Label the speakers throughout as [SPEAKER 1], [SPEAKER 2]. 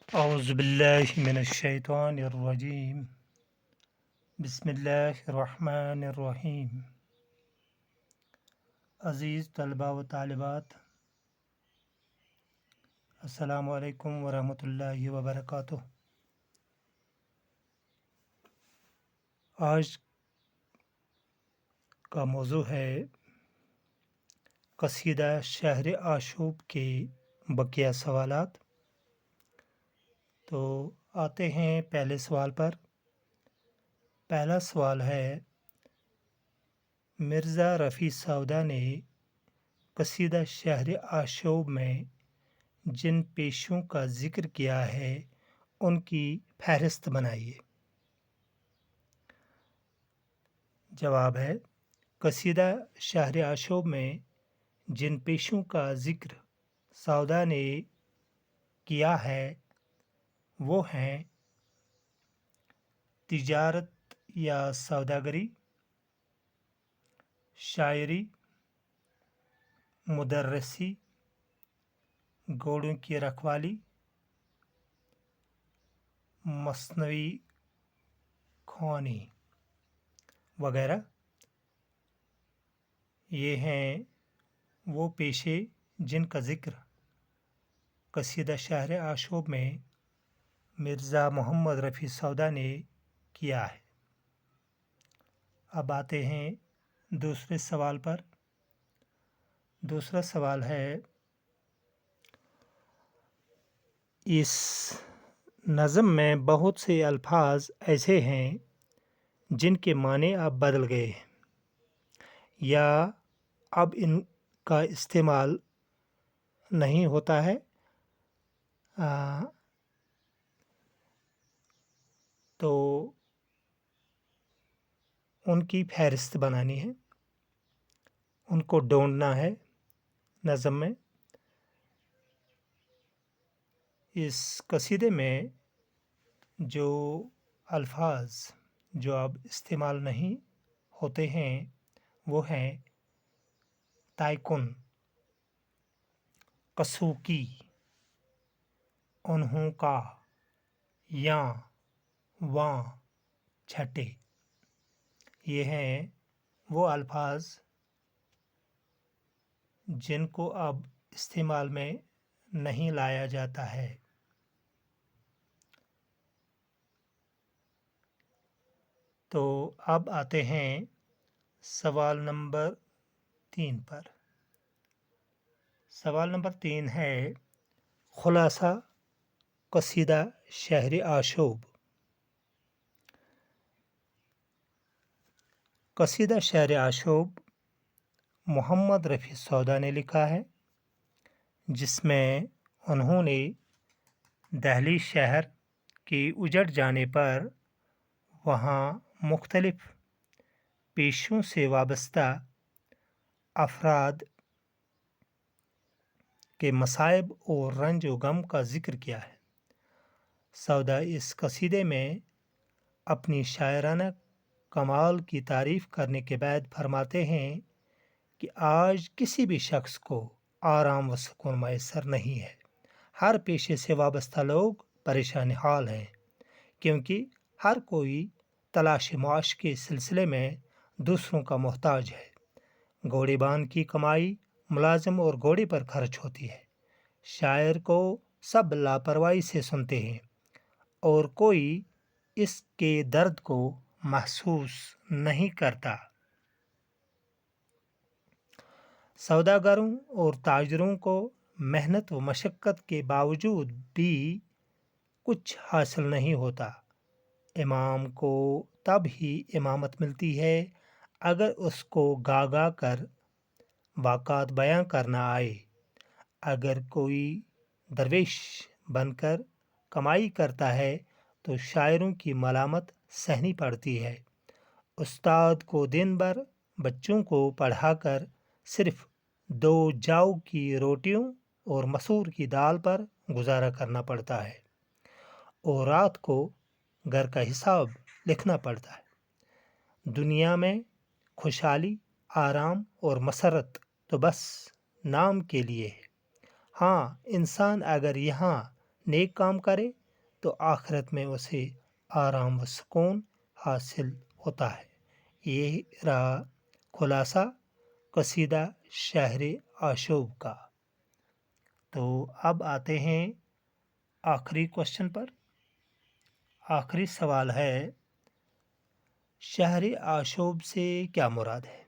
[SPEAKER 1] اعوذ باللہ من الشیطان الرجیم بسم اللہ الرحمن الرحیم۔ عزیز طلباء و طالبات، السلام علیکم ورحمۃ اللہ وبرکاتہ۔ آج کا موضوع ہے قصیدہ شہر آشوب کے بقیہ سوالات۔ تو آتے ہیں پہلے سوال پر۔ پہلا سوال ہے، مرزا رفیع سودا نے قصیدہ شہر آشوب میں جن پیشوں کا ذکر کیا ہے ان کی فہرست بنائیے۔ جواب ہے، قصیدہ شہر آشوب میں جن پیشوں کا ذکر سودا نے کیا ہے وہ ہیں تجارت یا سوداگری، شاعری، مدرسی، گھوڑوں کی رکھوالی، مصنوعی خوانی وغیرہ۔ یہ ہیں وہ پیشے جن کا ذکر قصیدہ شہر آشوب میں مرزا محمد رفیع سودا نے کیا ہے۔ اب آتے ہیں دوسرے سوال پر۔ دوسرا سوال ہے، اس نظم میں بہت سے الفاظ ایسے ہیں جن کے معنی اب بدل گئے ہیں یا اب ان کا استعمال نہیں ہوتا ہے، تو ان کی فہرست بنانی ہے، ان کو ڈھونڈنا ہے نظم میں۔ اس قصیدے میں جو الفاظ جو اب استعمال نہیں ہوتے ہیں وہ ہیں تائکن، کسوکی، انہوں کا، یاں، واں، چھٹے۔ یہ ہیں وہ الفاظ جن کو اب استعمال میں نہیں لایا جاتا ہے۔ تو اب آتے ہیں سوال نمبر 3 پر۔ سوال نمبر 3 ہے، خلاصہ قصیدہ شہر آشوب۔ قصیدہ شہر آشوب محمد رفیع سودا نے لکھا ہے، جس میں انہوں نے دہلی شہر کے اجڑ جانے پر وہاں مختلف پیشوں سے وابستہ افراد کے مصائب اور رنج و غم کا ذکر کیا ہے۔ سودا اس قصیدے میں اپنی شاعرانہ کمال کی تعریف کرنے کے بعد فرماتے ہیں کہ آج کسی بھی شخص کو آرام و سکون میسر نہیں ہے۔ ہر پیشے سے وابستہ لوگ پریشان حال ہیں، کیونکہ ہر کوئی تلاش معاش کے سلسلے میں دوسروں کا محتاج ہے۔ گھوڑے بان کی کمائی ملازم اور گھوڑے پر خرچ ہوتی ہے۔ شاعر کو سب لاپرواہی سے سنتے ہیں اور کوئی اس کے درد کو محسوس نہیں کرتا۔ سوداگروں اور تاجروں کو محنت و مشقت کے باوجود بھی کچھ حاصل نہیں ہوتا۔ امام کو تب ہی امامت ملتی ہے اگر اس کو گا گا کر واقعات بیاں کرنا آئے۔ اگر کوئی درویش بن کر کمائی کرتا ہے تو شاعروں کی ملامت سہنی پڑتی ہے۔ استاد کو دن بھر بچوں کو پڑھا کر صرف 2 جاؤ کی روٹیوں اور مسور کی دال پر گزارا کرنا پڑتا ہے اور رات کو گھر کا حساب لکھنا پڑتا ہے۔ دنیا میں خوشحالی، آرام اور مسرت تو بس نام کے لیے ہے۔ ہاں، انسان اگر یہاں نیک کام کرے تو آخرت میں اسے آرام و سکون حاصل ہوتا ہے۔ یہ رہا خلاصہ قصیدہ شہر آشوب کا۔ تو اب آتے ہیں آخری کوشچن پر۔ آخری سوال ہے، شہر آشوب سے کیا مراد ہے؟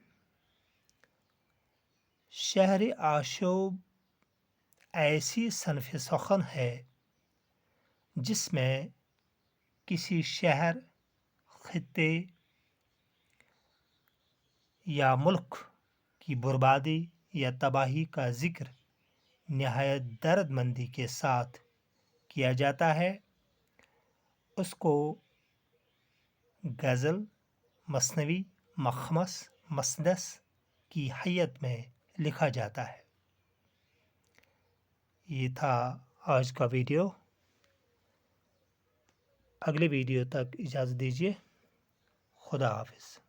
[SPEAKER 1] شہر آشوب ایسی صنف سخن ہے جس میں کسی شہر، خطے یا ملک کی بربادی یا تباہی کا ذکر نہایت درد مندی کے ساتھ کیا جاتا ہے۔ اس کو غزل، مثنوی، مخمس، مسدس کی حیت میں لکھا جاتا ہے۔ یہ تھا آج کا ویڈیو۔ اگلے ویڈیو تک اجازت دیجیے۔ خدا حافظ۔